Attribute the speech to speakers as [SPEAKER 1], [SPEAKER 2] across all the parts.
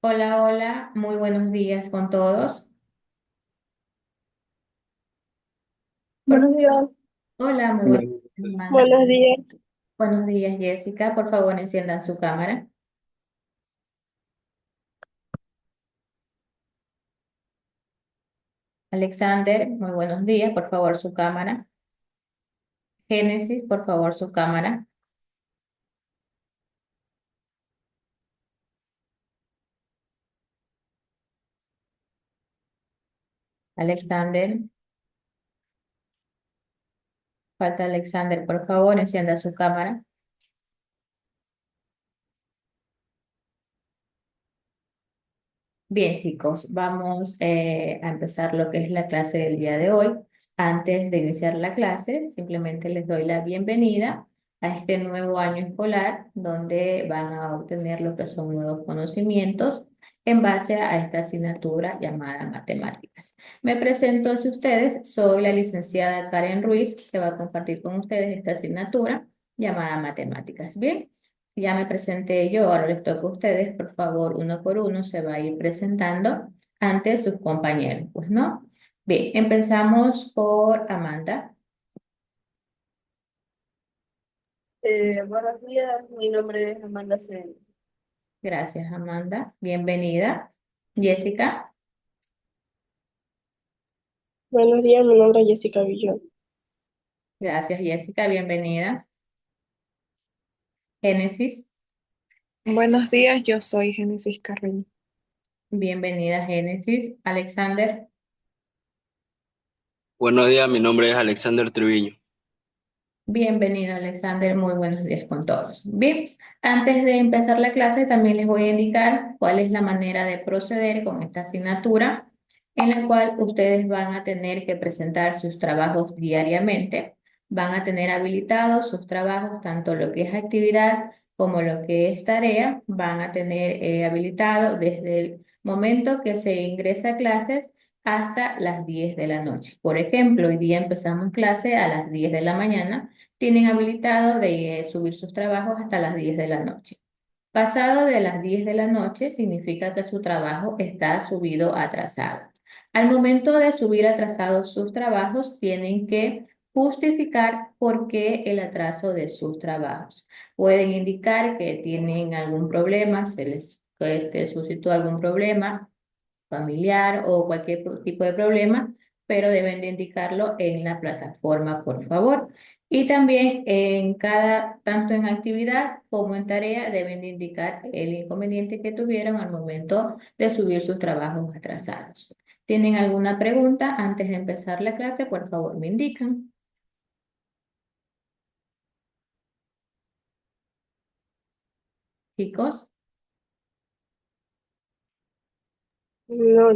[SPEAKER 1] Hola, hola, muy buenos días con todos. Por-
[SPEAKER 2] Buenos días.
[SPEAKER 1] Hola, muy buenos
[SPEAKER 3] Buenos
[SPEAKER 1] días,
[SPEAKER 3] días.
[SPEAKER 1] Amanda.
[SPEAKER 2] Buenos días.
[SPEAKER 1] Buenos días, Jessica. Por favor, enciendan su cámara. Alexander, muy buenos días. Por favor, su cámara. Génesis, por favor, su cámara. Alexander, falta Alexander, por favor, encienda su cámara. Bien, chicos, vamos a empezar lo que es la clase del día de hoy. Antes de iniciar la clase, simplemente les doy la bienvenida a este nuevo año escolar, donde van a obtener lo que son nuevos conocimientos en base a esta asignatura llamada matemáticas. Me presento hacia ustedes, soy la licenciada Karen Ruiz, que va a compartir con ustedes esta asignatura llamada matemáticas. Bien. Ya me presenté yo, ahora les toca a ustedes, por favor, uno por uno se va a ir presentando ante sus compañeros, pues, ¿no? Bien, empezamos por Amanda.
[SPEAKER 2] Buenos días, mi nombre es Amanda Sen.
[SPEAKER 1] Gracias, Amanda. Bienvenida. Jessica.
[SPEAKER 2] Buenos días, mi nombre es Jessica Villón.
[SPEAKER 1] Gracias, Jessica. Bienvenida. Génesis.
[SPEAKER 4] Buenos días, yo soy Génesis Carreño.
[SPEAKER 1] Bienvenida, Génesis. Alexander.
[SPEAKER 3] Buenos días, mi nombre es Alexander Triviño.
[SPEAKER 1] Bienvenido, Alexander. Muy buenos días con todos. Bien, antes de empezar la clase, también les voy a indicar cuál es la manera de proceder con esta asignatura, en la cual ustedes van a tener que presentar sus trabajos diariamente. Van a tener habilitados sus trabajos, tanto lo que es actividad como lo que es tarea. Van a tener habilitado desde el momento que se ingresa a clases hasta las 10 de la noche. Por ejemplo, hoy día empezamos clase a las 10 de la mañana, tienen habilitado de subir sus trabajos hasta las 10 de la noche. Pasado de las 10 de la noche significa que su trabajo está subido atrasado. Al momento de subir atrasados sus trabajos, tienen que justificar por qué el atraso de sus trabajos. Pueden indicar que tienen algún problema, se les suscitó algún problema familiar o cualquier tipo de problema, pero deben de indicarlo en la plataforma, por favor. Y también en cada, tanto en actividad como en tarea, deben de indicar el inconveniente que tuvieron al momento de subir sus trabajos atrasados. ¿Tienen alguna pregunta antes de empezar la clase? Por favor, me indican. Chicos.
[SPEAKER 2] No,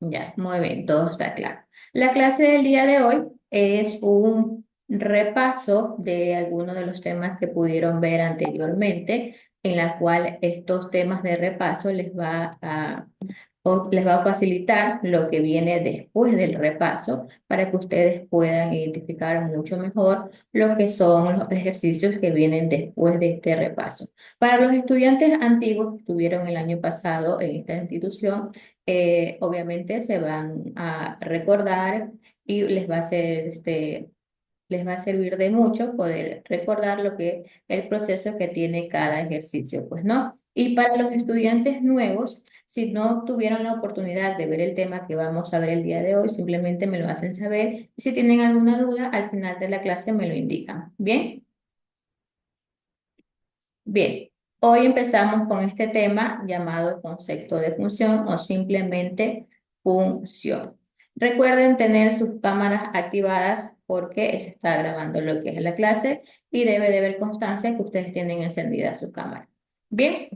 [SPEAKER 1] Ya, muy bien, todo está claro. La clase del día de hoy es un repaso de algunos de los temas que pudieron ver anteriormente, en la cual estos temas de repaso les va a facilitar lo que viene después del repaso para que ustedes puedan identificar mucho mejor lo que son los ejercicios que vienen después de este repaso. Para los estudiantes antiguos que estuvieron el año pasado en esta institución, obviamente se van a recordar y les va a servir de mucho poder recordar lo que el proceso que tiene cada ejercicio, pues, ¿no? Y para los estudiantes nuevos, si no tuvieron la oportunidad de ver el tema que vamos a ver el día de hoy, simplemente me lo hacen saber. Y si tienen alguna duda, al final de la clase me lo indican. ¿Bien? Bien, hoy empezamos con este tema llamado concepto de función o simplemente función. Recuerden tener sus cámaras activadas porque se está grabando lo que es la clase y debe de haber constancia que ustedes tienen encendida su cámara. Bien,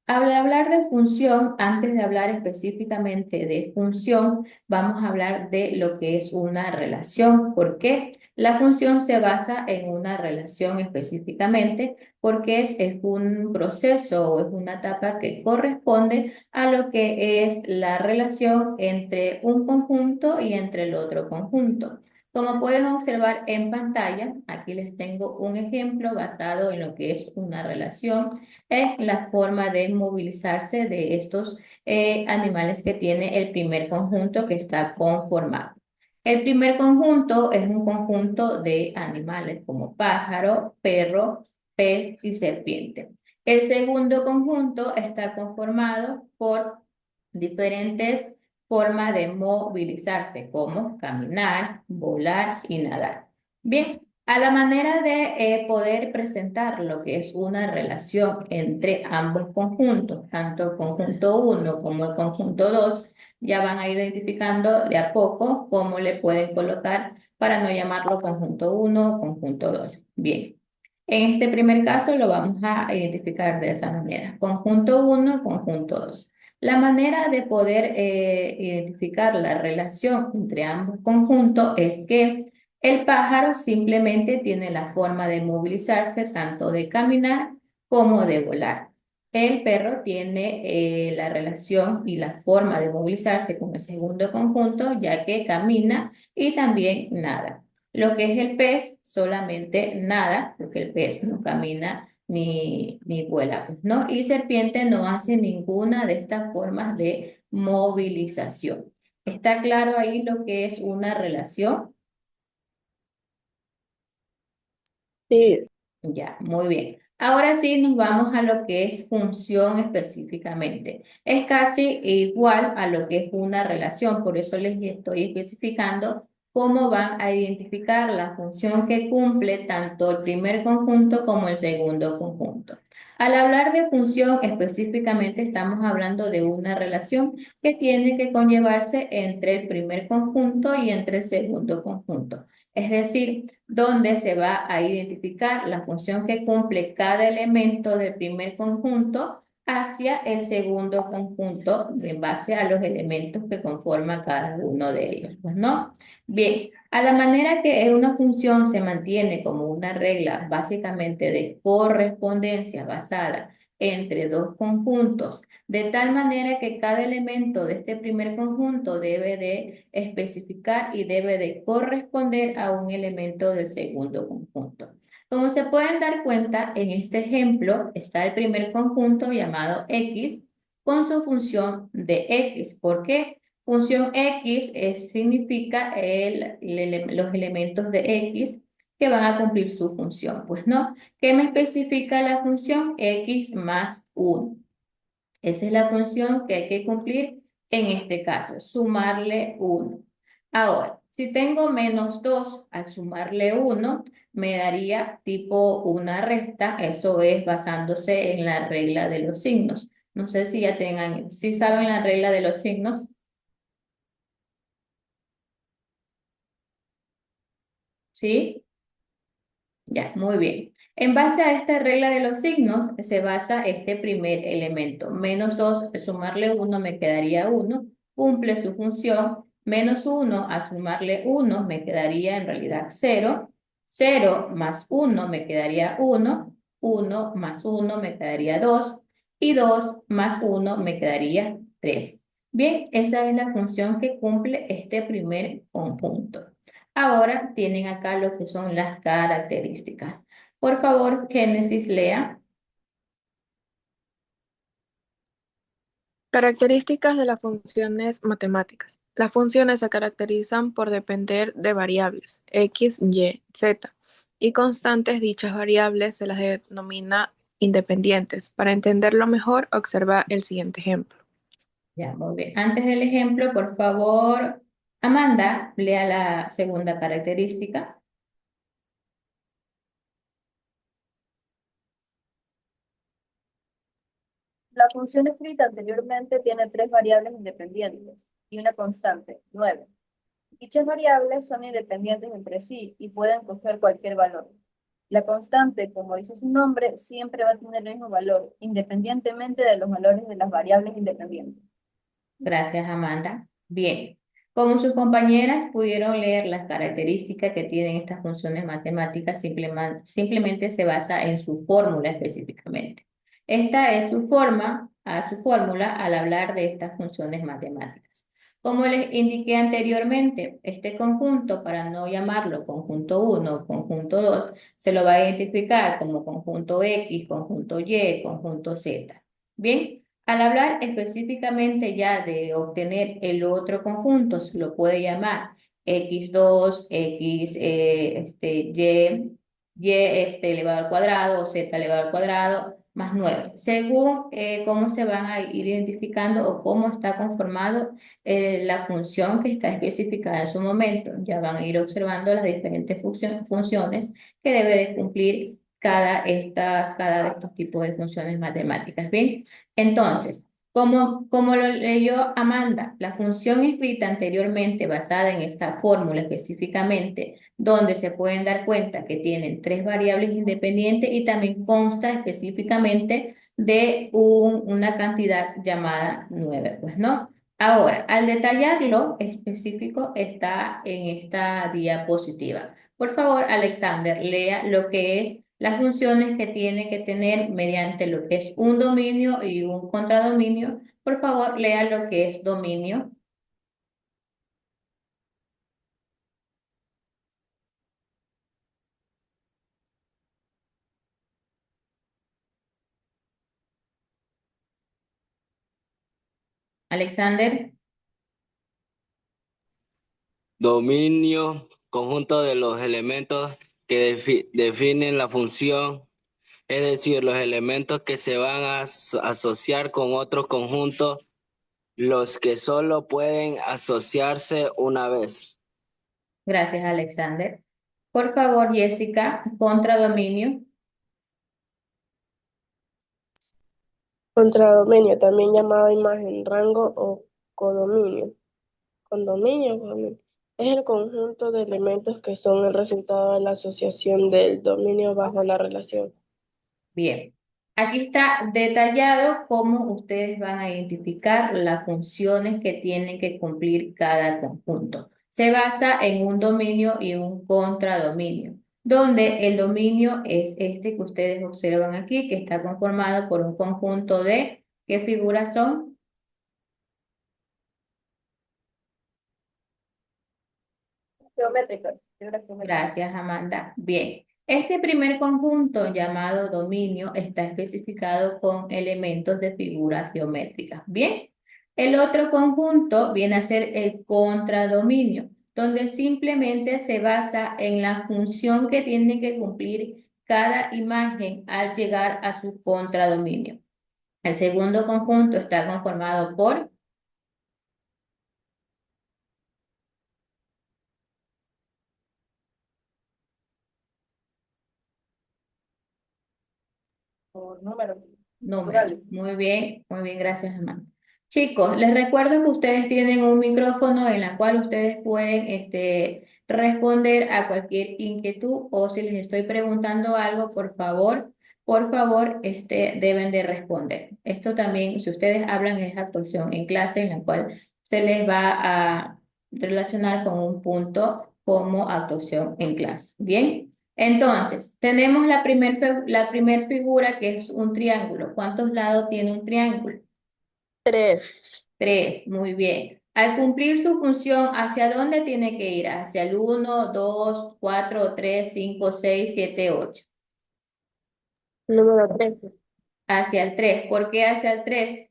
[SPEAKER 1] al hablar de función, antes de hablar específicamente de función, vamos a hablar de lo que es una relación. ¿Por qué? La función se basa en una relación específicamente porque es un proceso o es una etapa que corresponde a lo que es la relación entre un conjunto y entre el otro conjunto. Como pueden observar en pantalla, aquí les tengo un ejemplo basado en lo que es una relación en la forma de movilizarse de estos animales que tiene el primer conjunto que está conformado. El primer conjunto es un conjunto de animales como pájaro, perro, pez y serpiente. El segundo conjunto está conformado por diferentes formas de movilizarse, como caminar, volar y nadar. Bien, a la manera de poder presentar lo que es una relación entre ambos conjuntos, tanto el conjunto uno como el conjunto 2, ya van a ir identificando de a poco cómo le pueden colocar para no llamarlo conjunto uno o conjunto 2. Bien. En este primer caso lo vamos a identificar de esa manera, conjunto uno, conjunto 2. La manera de poder identificar la relación entre ambos conjuntos es que el pájaro simplemente tiene la forma de movilizarse tanto de caminar como de volar. El perro tiene la relación y la forma de movilizarse con el segundo conjunto, ya que camina y también nada. Lo que es el pez solamente nada, porque el pez no camina ni vuela, pues, ¿no? Y serpiente no hace ninguna de estas formas de movilización. ¿Está claro ahí lo que es una relación?
[SPEAKER 2] Sí,
[SPEAKER 1] Ya, muy bien. Ahora sí nos vamos a lo que es función específicamente. Es casi igual a lo que es una relación, por eso les estoy especificando cómo van a identificar la función que cumple tanto el primer conjunto como el segundo conjunto. Al hablar de función específicamente estamos hablando de una relación que tiene que conllevarse entre el primer conjunto y entre el segundo conjunto. Es decir, donde se va a identificar la función que cumple cada elemento del primer conjunto hacia el segundo conjunto en base a los elementos que conforman cada uno de ellos. Pues no. Bien, a la manera que una función se mantiene como una regla básicamente de correspondencia basada entre dos conjuntos, de tal manera que cada elemento de este primer conjunto debe de especificar y debe de corresponder a un elemento del segundo conjunto. Como se pueden dar cuenta, en este ejemplo está el primer conjunto llamado X con su función de X. ¿Por qué? Función X significa los elementos de X que van a cumplir su función. Pues no, ¿qué me especifica la función X más 1? Esa es la función que hay que cumplir en este caso, sumarle 1. Ahora, si tengo menos 2 al sumarle 1, me daría tipo una resta, eso es basándose en la regla de los signos. No sé si ya tengan, si saben la regla de los signos, ¿sí? Ya, muy bien. En base a esta regla de los signos se basa este primer elemento. Menos 2, sumarle 1 me quedaría 1, cumple su función. Menos 1 a sumarle 1 me quedaría en realidad 0. 0 más 1 me quedaría 1. 1 más 1 me quedaría 2. Y 2 más 1 me quedaría 3. Bien, esa es la función que cumple este primer conjunto. Ahora tienen acá lo que son las características. Por favor, Génesis, lea.
[SPEAKER 4] Características de las funciones matemáticas. Las funciones se caracterizan por depender de variables x, y, z, y constantes. Dichas variables se las denomina independientes. Para entenderlo mejor, observa el siguiente ejemplo.
[SPEAKER 1] Ya, muy bien. Antes del ejemplo, por favor, Amanda, lea la segunda característica.
[SPEAKER 5] La función escrita anteriormente tiene tres variables independientes y una constante, 9. Dichas variables son independientes entre sí y pueden coger cualquier valor. La constante, como dice su nombre, siempre va a tener el mismo valor, independientemente de los valores de las variables independientes.
[SPEAKER 1] Gracias, Amanda. Bien. Como sus compañeras pudieron leer las características que tienen estas funciones matemáticas, simplemente se basa en su fórmula específicamente. Esta es su forma, a su fórmula al hablar de estas funciones matemáticas. Como les indiqué anteriormente, este conjunto, para no llamarlo conjunto 1 o conjunto 2, se lo va a identificar como conjunto X, conjunto Y, conjunto Z. Bien, al hablar específicamente ya de obtener el otro conjunto, se lo puede llamar X2, X, Y elevado al cuadrado o Z elevado al cuadrado más 9, según cómo se van a ir identificando o cómo está conformado la función que está especificada en su momento. Ya van a ir observando las diferentes funciones que debe de cumplir cada de estos tipos de funciones matemáticas. Bien, entonces, como lo leyó Amanda, la función escrita anteriormente basada en esta fórmula específicamente, donde se pueden dar cuenta que tienen tres variables independientes y también consta específicamente de una cantidad llamada 9, pues no. Ahora, al detallarlo específico está en esta diapositiva. Por favor, Alexander, lea lo que es las funciones que tiene que tener mediante lo que es un dominio y un contradominio. Por favor, lea lo que es dominio. Alexander,
[SPEAKER 3] Dominio, conjunto de los elementos que definen la función, es decir, los elementos que se van a asociar con otro conjunto, los que solo pueden asociarse una vez.
[SPEAKER 1] gracias, Alexander. Por favor, Jessica, contradominio.
[SPEAKER 2] Contradominio, también llamado imagen, rango o codominio. Condominio es el conjunto de elementos que son el resultado de la asociación del dominio bajo la relación.
[SPEAKER 1] Bien, aquí está detallado cómo ustedes van a identificar las funciones que tienen que cumplir cada conjunto. Se basa en un dominio y un contradominio, donde el dominio es este que ustedes observan aquí, que está conformado por un conjunto de, ¿qué figuras son?
[SPEAKER 5] Geométricas, figuras geométricas.
[SPEAKER 1] Gracias, Amanda. Bien, este primer conjunto llamado dominio está especificado con elementos de figuras geométricas. Bien, el otro conjunto viene a ser el contradominio, donde simplemente se basa en la función que tiene que cumplir cada imagen al llegar a su contradominio. El segundo conjunto está conformado por
[SPEAKER 5] Por números
[SPEAKER 1] números.
[SPEAKER 5] naturales.
[SPEAKER 1] Muy bien, gracias, Amanda. Chicos, les recuerdo que ustedes tienen un micrófono en la cual ustedes pueden responder a cualquier inquietud o si les estoy preguntando algo, por favor, deben de responder. Esto también, si ustedes hablan, es actuación en clase en la cual se les va a relacionar con un punto como actuación en clase. Bien. Entonces, tenemos la primer figura que es un triángulo. ¿Cuántos lados tiene un triángulo?
[SPEAKER 2] 3.
[SPEAKER 1] Tres, muy bien. Al cumplir su función, ¿hacia dónde tiene que ir? ¿Hacia el 1, 2, 4, 3, 5, 6, 7, 8?
[SPEAKER 2] Número 3,
[SPEAKER 1] Hacia el 3. ¿Por qué hacia el 3?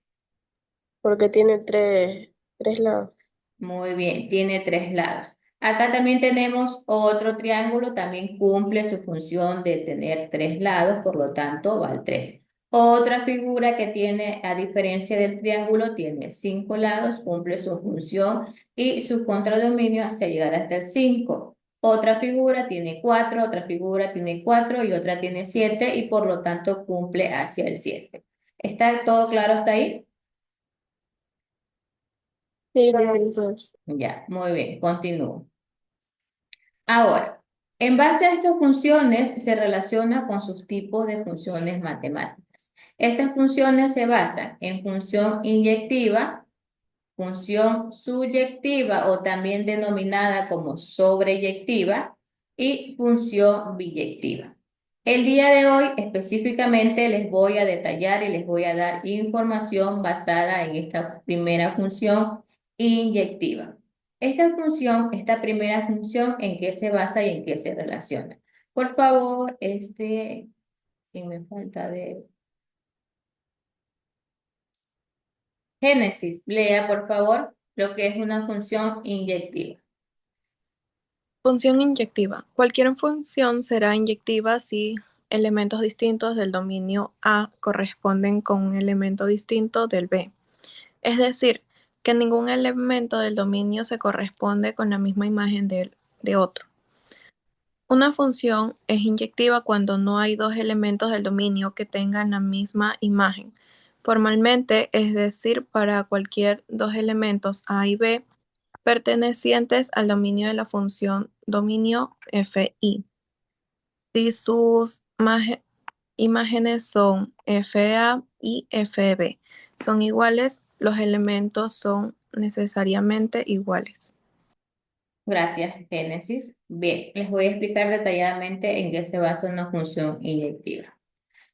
[SPEAKER 2] porque tiene tres lados.
[SPEAKER 1] Muy bien, tiene tres lados. Acá también tenemos otro triángulo, también cumple su función de tener tres lados, por lo tanto va al 3. Otra figura que tiene, a diferencia del triángulo, tiene cinco lados, cumple su función y su contradominio hacia llegar hasta el 5. Otra figura tiene 4, otra figura tiene 4 y otra tiene 7 y por lo tanto cumple hacia el 7. ¿Está todo claro hasta ahí?
[SPEAKER 2] Sí, entonces.
[SPEAKER 1] Ya, muy bien, continúo. Ahora, en base a estas funciones se relaciona con sus tipos de funciones matemáticas. Estas funciones se basan en función inyectiva, función subyectiva o también denominada como sobreyectiva y función biyectiva. El día de hoy específicamente les voy a detallar y les voy a dar información basada en esta primera función inyectiva. Esta primera función, ¿en qué se basa y en qué se relaciona? Por favor, que me falta de Génesis, lea por favor lo que es una función inyectiva.
[SPEAKER 4] Función inyectiva. Cualquier función será inyectiva si elementos distintos del dominio A corresponden con un elemento distinto del B. Es decir, que ningún elemento del dominio se corresponde con la misma imagen de otro. Una función es inyectiva cuando no hay dos elementos del dominio que tengan la misma imagen. Formalmente, es decir, para cualquier dos elementos A y B pertenecientes al dominio de la función dominio fi. Si sus imágenes son fa y fb son iguales, los elementos son necesariamente iguales.
[SPEAKER 1] Gracias, Génesis. Bien, les voy a explicar detalladamente en qué se basa una función inyectiva.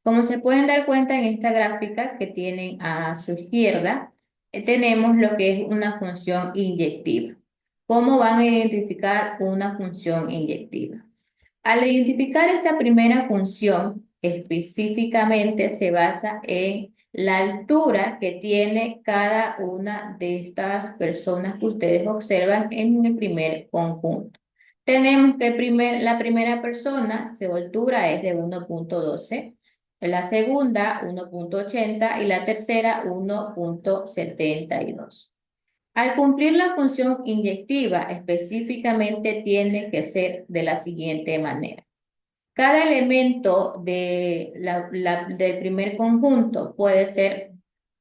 [SPEAKER 1] Como se pueden dar cuenta en esta gráfica que tienen a su izquierda, tenemos lo que es una función inyectiva. ¿Cómo van a identificar una función inyectiva? Al identificar esta primera función, específicamente se basa en la altura que tiene cada una de estas personas que ustedes observan en el primer conjunto. Tenemos que la primera persona, su altura es de 1,12, la segunda 1,80 y la tercera 1,72. Al cumplir la función inyectiva, específicamente tiene que ser de la siguiente manera. Cada elemento del primer conjunto puede ser,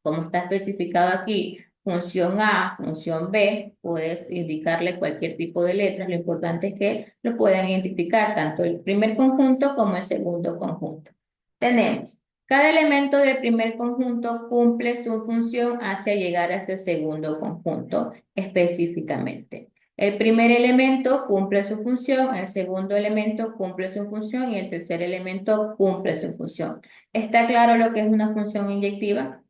[SPEAKER 1] como está especificado aquí, función A, función B, puedes indicarle cualquier tipo de letras, lo importante es que lo puedan identificar tanto el primer conjunto como el segundo conjunto. Tenemos, cada elemento del primer conjunto cumple su función hacia llegar a ese segundo conjunto específicamente. El primer elemento cumple su función, el segundo elemento cumple su función y el tercer elemento cumple su función. ¿Está claro lo que es una función inyectiva?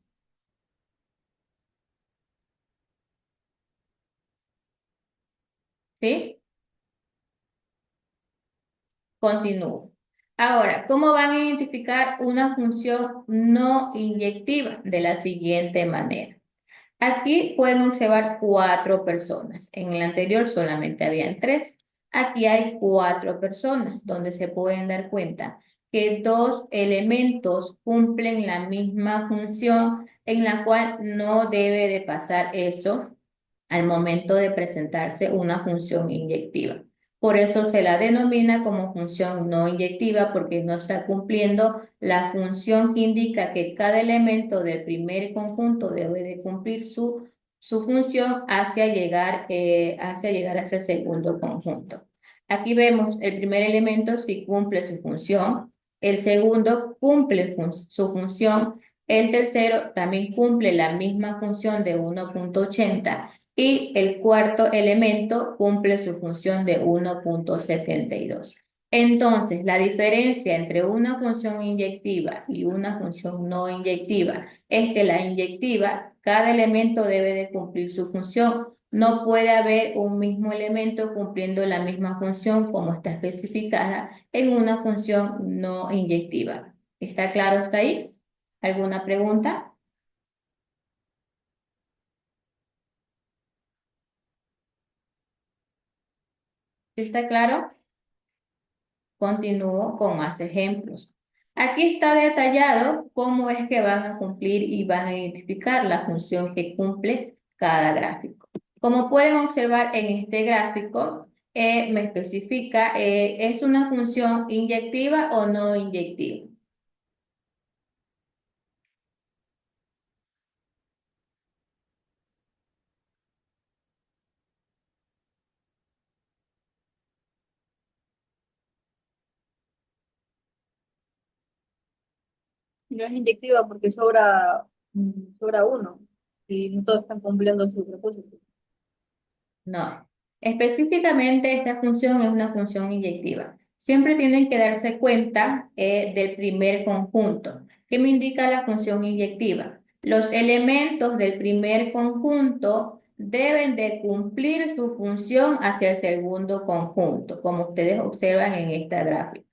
[SPEAKER 1] ¿Sí? Continúo. Ahora, ¿cómo van a identificar una función no inyectiva? De la siguiente manera. Aquí pueden observar 4 personas. En el anterior solamente habían 3. Aquí hay 4 personas donde se pueden dar cuenta que 2 elementos cumplen la misma función en la cual no debe de pasar eso al momento de presentarse una función inyectiva. Por eso se la denomina como función no inyectiva porque no está cumpliendo la función que indica que cada elemento del primer conjunto debe de cumplir su función hacia llegar hacia el segundo conjunto. Aquí vemos el primer elemento si cumple su función, el segundo cumple su función, el tercero también cumple la misma función de 1,80 y el cuarto elemento cumple su función de 1,72. Entonces, la diferencia entre una función inyectiva y una función no inyectiva es que la inyectiva, cada elemento debe de cumplir su función. No puede haber un mismo elemento cumpliendo la misma función como está especificada en una función no inyectiva. ¿Está claro hasta ahí? ¿Alguna pregunta? ¿Sí está claro? Continúo con más ejemplos. Aquí está detallado cómo es que van a cumplir y van a identificar la función que cumple cada gráfico. Como pueden observar en este gráfico, me especifica, ¿es una función inyectiva o no inyectiva?
[SPEAKER 5] No es inyectiva porque sobra uno y no todos están cumpliendo su propósito.
[SPEAKER 1] No. Específicamente esta función es una función inyectiva. Siempre tienen que darse cuenta del primer conjunto. ¿Qué me indica la función inyectiva? Los elementos del primer conjunto deben de cumplir su función hacia el segundo conjunto, como ustedes observan en esta gráfica.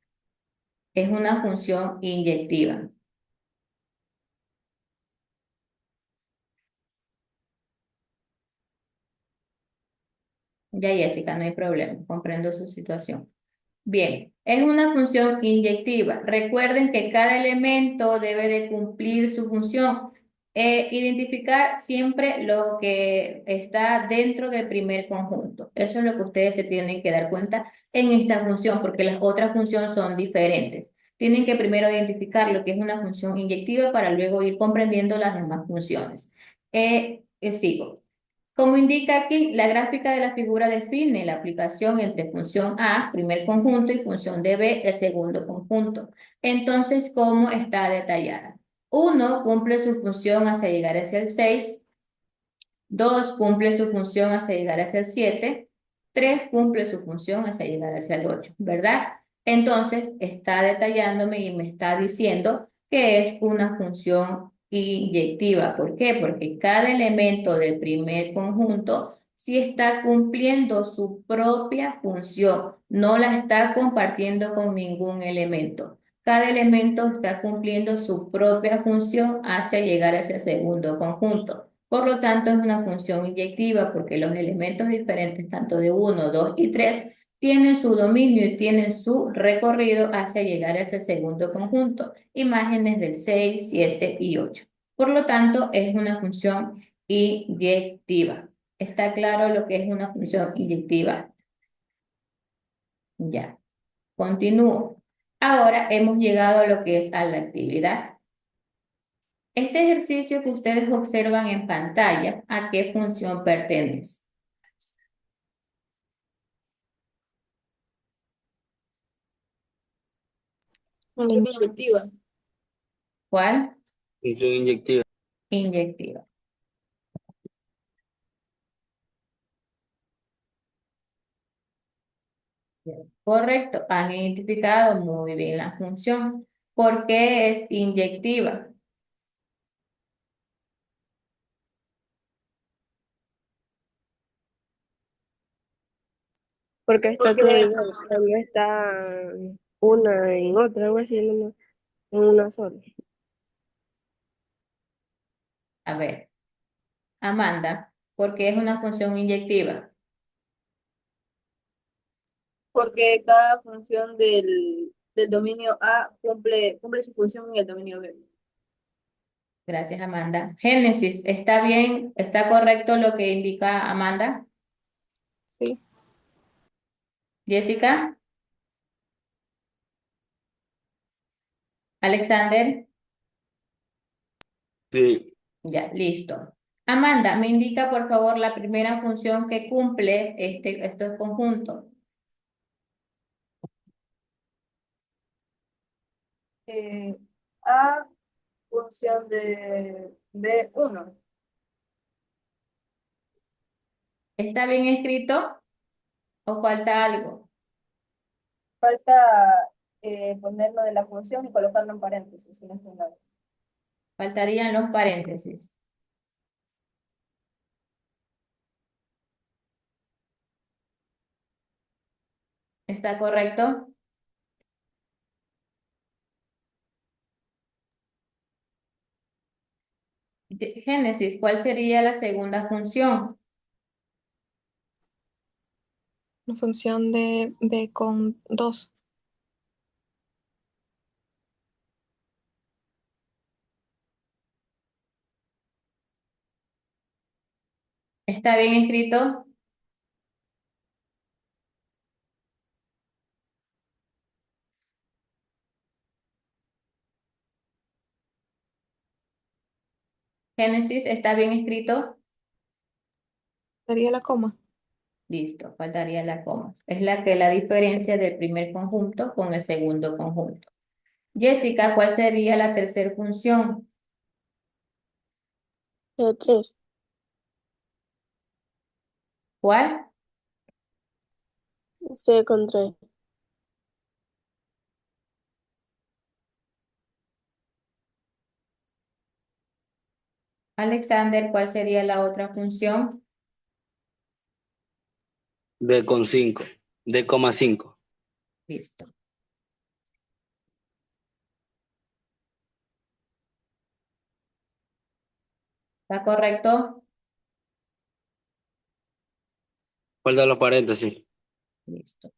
[SPEAKER 1] Es una función inyectiva. Ya, Jessica, no hay problema, comprendo su situación. Bien, es una función inyectiva. Recuerden que cada elemento debe de cumplir su función. Identificar siempre lo que está dentro del primer conjunto. Eso es lo que ustedes se tienen que dar cuenta en esta función, porque las otras funciones son diferentes. Tienen que primero identificar lo que es una función inyectiva para luego ir comprendiendo las demás funciones. Sigo. Como indica aquí, la gráfica de la figura define la aplicación entre función A, primer conjunto, y función de B, el segundo conjunto. Entonces, ¿cómo está detallada? 1 cumple su función hacia llegar hacia el 6. 2 cumple su función hacia llegar hacia el 7. 3 cumple su función hacia llegar hacia el 8, ¿verdad? Entonces, está detallándome y me está diciendo que es una función inyectiva. ¿Por qué? Porque cada elemento del primer conjunto sí está cumpliendo su propia función, no la está compartiendo con ningún elemento. Cada elemento está cumpliendo su propia función hacia llegar a ese segundo conjunto. Por lo tanto, es una función inyectiva porque los elementos diferentes, tanto de 1, 2 y 3, tienen su dominio y tienen su recorrido hacia llegar a ese segundo conjunto. Imágenes del 6, 7 y 8. Por lo tanto, es una función inyectiva. ¿Está claro lo que es una función inyectiva? Ya. Continúo. Ahora hemos llegado a lo que es a la actividad. Este ejercicio que ustedes observan en pantalla, ¿a qué función pertenece?
[SPEAKER 5] Inyectiva.
[SPEAKER 1] ¿Cuál?
[SPEAKER 3] Función inyectiva.
[SPEAKER 1] Inyectiva. Correcto, han identificado muy bien la función. ¿Por qué es inyectiva?
[SPEAKER 2] Porque está todo
[SPEAKER 5] Porque
[SPEAKER 2] igual, no está una en otra, algo así, en una sola.
[SPEAKER 1] A ver, Amanda, ¿por qué es una función inyectiva?
[SPEAKER 5] porque cada función del dominio A cumple su función en el dominio B.
[SPEAKER 1] Gracias, Amanda. Génesis, ¿está bien? ¿Está correcto lo que indica Amanda?
[SPEAKER 4] Sí.
[SPEAKER 1] Jessica, Alexander,
[SPEAKER 3] Sí.
[SPEAKER 1] ya, listo. Amanda, me indica por favor la primera función que cumple estos conjuntos.
[SPEAKER 5] Eh, A función de B1.
[SPEAKER 1] ¿Está bien escrito o falta algo?
[SPEAKER 5] Falta ponerlo de la función y colocarlo en paréntesis, si no estoy mal.
[SPEAKER 1] Faltarían los paréntesis. ¿Está correcto? Génesis, ¿cuál sería la segunda función?
[SPEAKER 4] La función de B con 2.
[SPEAKER 1] ¿Está bien escrito? Génesis, ¿está bien escrito?
[SPEAKER 4] Sería la coma.
[SPEAKER 1] Listo, faltaría la coma. Es la diferencia del primer conjunto con el segundo conjunto. Jessica, ¿cuál sería la tercera función?
[SPEAKER 2] 3.
[SPEAKER 1] ¿Cuál?
[SPEAKER 2] C con 3.
[SPEAKER 1] Alexander, ¿cuál sería la otra función?
[SPEAKER 3] D,5.
[SPEAKER 1] Listo. ¿Está correcto?
[SPEAKER 3] ¿Cuál de los paréntesis?
[SPEAKER 1] Listo.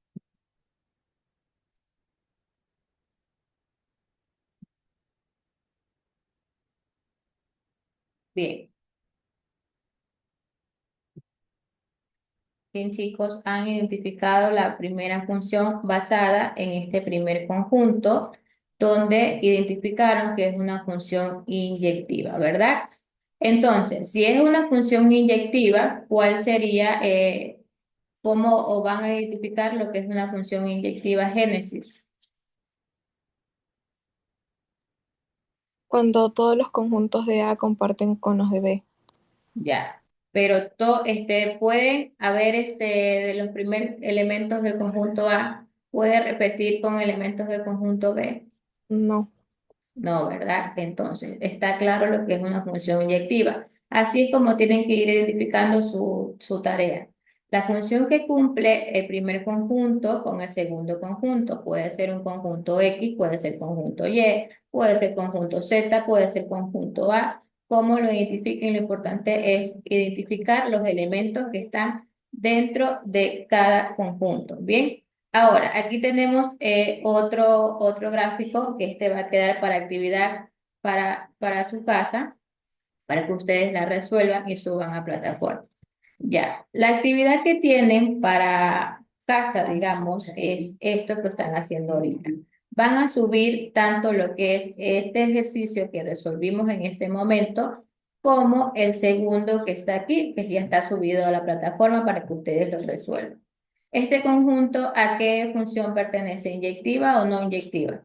[SPEAKER 1] Bien. Bien, chicos, han identificado la primera función basada en este primer conjunto, donde identificaron que es una función inyectiva, ¿verdad? Entonces, si es una función inyectiva, ¿cuál sería, cómo o van a identificar lo que es una función inyectiva génesis?
[SPEAKER 4] Cuando todos los conjuntos de A comparten con los de B.
[SPEAKER 1] Ya, pero pueden haber de los primeros elementos del conjunto A, puede repetir con elementos del conjunto B.
[SPEAKER 4] No.
[SPEAKER 1] No, ¿verdad? Entonces, está claro lo que es una función inyectiva. Así es como tienen que ir identificando su tarea. La función que cumple el primer conjunto con el segundo conjunto puede ser un conjunto X, puede ser conjunto Y, puede ser conjunto Z, puede ser conjunto A. ¿Cómo lo identifiquen? Lo importante es identificar los elementos que están dentro de cada conjunto. Bien. Ahora, aquí tenemos otro gráfico que va a quedar para actividad para su casa, para que ustedes la resuelvan y suban a plataforma. Ya, la actividad que tienen para casa, digamos, es esto que están haciendo ahorita. Van a subir tanto lo que es este ejercicio que resolvimos en este momento, como el segundo que está aquí, que ya está subido a la plataforma para que ustedes lo resuelvan. Este conjunto, ¿a qué función pertenece? ¿Inyectiva o no inyectiva?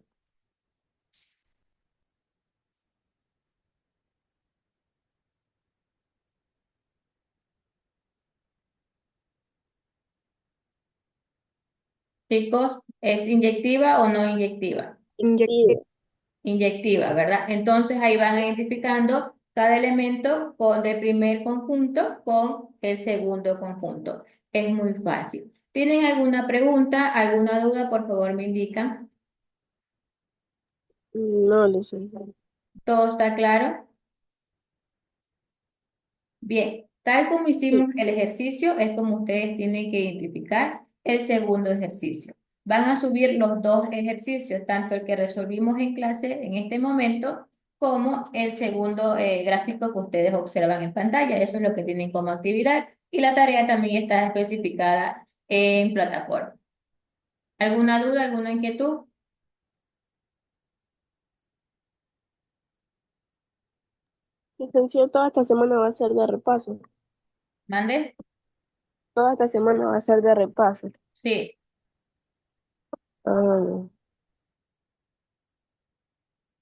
[SPEAKER 1] Chicos, ¿es inyectiva o no inyectiva?
[SPEAKER 4] Inyectiva.
[SPEAKER 1] Inyectiva, ¿verdad? Entonces ahí van identificando cada elemento del primer conjunto con el segundo conjunto. Es muy fácil. ¿Tienen alguna pregunta, alguna duda? Por favor, me indican.
[SPEAKER 2] No, licenciada.
[SPEAKER 1] ¿Todo está claro? Bien, tal como
[SPEAKER 2] Sí.
[SPEAKER 1] hicimos el ejercicio, es como ustedes tienen que identificar el segundo ejercicio. Van a subir los dos ejercicios, tanto el que resolvimos en clase en este momento, como el segundo gráfico que ustedes observan en pantalla. Eso es lo que tienen como actividad. Y la tarea también está especificada en plataforma. ¿Alguna duda, alguna inquietud?
[SPEAKER 2] Licenciada, toda esta semana va a ser de repaso.
[SPEAKER 1] ¿Mande?
[SPEAKER 2] Toda esta semana va a ser de repaso.
[SPEAKER 1] Sí.
[SPEAKER 2] Ah,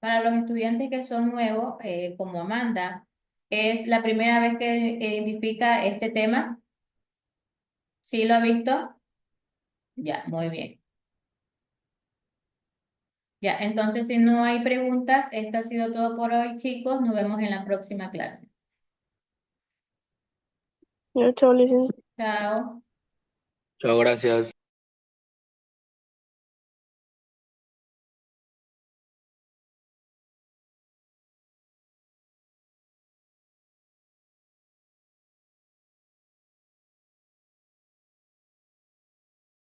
[SPEAKER 1] Para los estudiantes que son nuevos, como Amanda, ¿es la primera vez que identifica este tema? ¿Sí lo ha visto? Ya, muy bien. Ya, entonces si no hay preguntas, esto ha sido todo por hoy, chicos. Nos vemos en la próxima clase.
[SPEAKER 2] ya, chao, licenciada.
[SPEAKER 1] Chao.
[SPEAKER 3] Chao, gracias.